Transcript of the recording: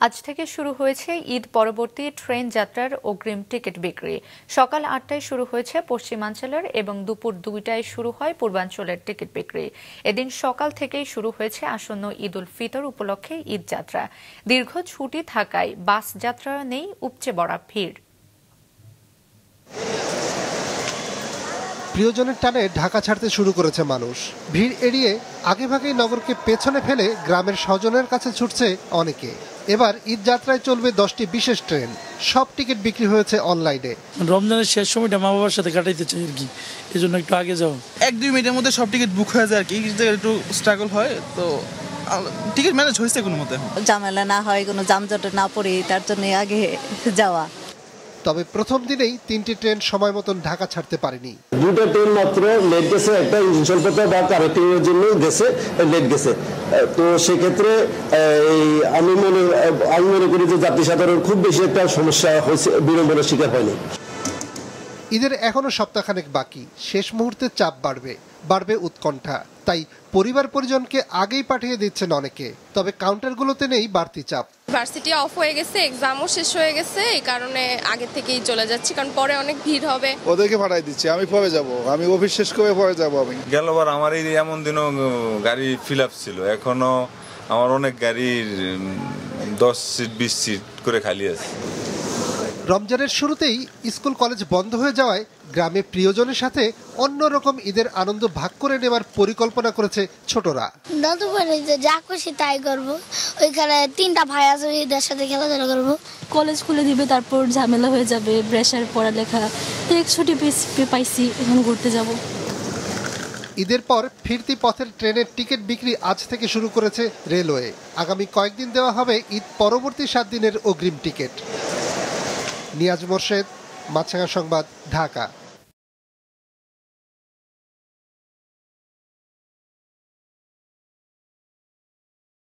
আজ থেকে শুরু হয়েছে ঈদ পরবর্তী ট্রেন যাত্রার অগ্রিম টিকিট বিক্রি। সকাল ৮টায় শুরু হয়েছে পশ্চিমাঞ্চলের এবং দুপুর ২টায় শুরু হয় পূর্বাঞ্চলের টিকিট বিক্রি। এদিন সকাল থেকেই শুরু হয়েছে আসন্ন ঈদ উল ফিতর উপলক্ষে ঈদ যাত্রা। দীর্ঘ ছুটি থাকায় বাস যাত্রা নেই উপচে পড়া ভিড়। প্রিয়জনের টানে ঢাকা ছাড়তে শুরু করেছে মানুষ। ভিড় এড়িয়ে আগেভাগেই নগরকে পেছনে ফেলে গ্রামের স্বজনের কাছে ছুটছে অনেকে। এবার ঈদ যাত্রায় চলবে 10টি বিশেষ ট্রেন। সব টিকিট বিক্রি হয়েছে অনলাইনে। রমজানের শেষ সময়টা মা বাবার সাথে কাটাইতে চাই আর কি, এই জন্য একটু আগে যাও। ১-২ মিনিটের মধ্যে সব টিকিট বুক হয়ে যায় আর কি, একটু স্ট্রাগল হয়, তো টিকিট ম্যানেজ হয়েছে কোনো মতে। ঝামেলা না হয়, কোনো যানজটে না পড়ি, তার জন্য আগে যাওয়া। তবে প্রথম দিনেই 3টি ট্রেন সময় মতন ঢাকা ছাড়তে পারেনি। 2টা ট্রেন মাত্র লেট গেছে, একটা ইঞ্জিন স্বল্পতা বা কারেক্টিংয়ের জন্য লেট গেছে। তো সেক্ষেত্রে আমি মনে করি যে যাত্রী সাধারণ খুব বেশি একটা সমস্যা হয়েছে, বিড়ম্বনার শিকার হয়নি। ঈদের এখনো সপ্তাহখানেক বাকি। শেষ মুহূর্তে চাপ বাড়বে উৎকণ্ঠা। তাই পরিবার পরিজনকে আগেই পাঠিয়ে দিচ্ছেন অনেকে। তবে কাউন্টারগুলোতে নেই বাড়তি চাপ। ভার্সিটি অফ হয়ে গেছে, এক্সামও শেষ হয়ে গেছে, এই কারণে আগে থেকেই চলে যাচ্ছি, কারণ পরে অনেক ভিড় হবে। ওদেরকে পাঠাই দিচ্ছি, আমি পরে যাব, আমি অফিস শেষ করে পরে যাব। আমি গেলবার আমার এই এমন দিনও গাড়ি ফিল আপ ছিল, এখনো আমার অনেক গাড়ির 10 সিট 20 সিট করে খালি আছে। রমজানের শুরুতেই স্কুল কলেজ বন্ধ হয়ে যাওয়ায় গ্রামে প্রিয়জনের সাথে অন্যরকম ঈদের আনন্দ ভাগ করে নেওয়ার পরিকল্পনা করেছে ছোটরা। দাদু বাড়িতে যা খুশি তাই করবো, ওইখানে 3টা ভাই আছে, এদের সাথে খেলাধুলা করবো। কলেজ খুলে দিবে, তারপর ঝামেলা হয়ে যাবে, প্রেশার, পড়ালেখা, এক ছুটি পাইছি, এখন ঘুরতে যাব। ঈদের পর ফিরতি পথের ট্রেনের টিকিট বিক্রি আজ থেকে শুরু করেছে রেলওয়ে। আগামী কয়েকদিন দেওয়া হবে ঈদ পরবর্তী 7 দিনের অগ্রিম টিকিট। নিয়াজ মোর্শেদ, মাছরাঙা সংবাদ, ঢাকা।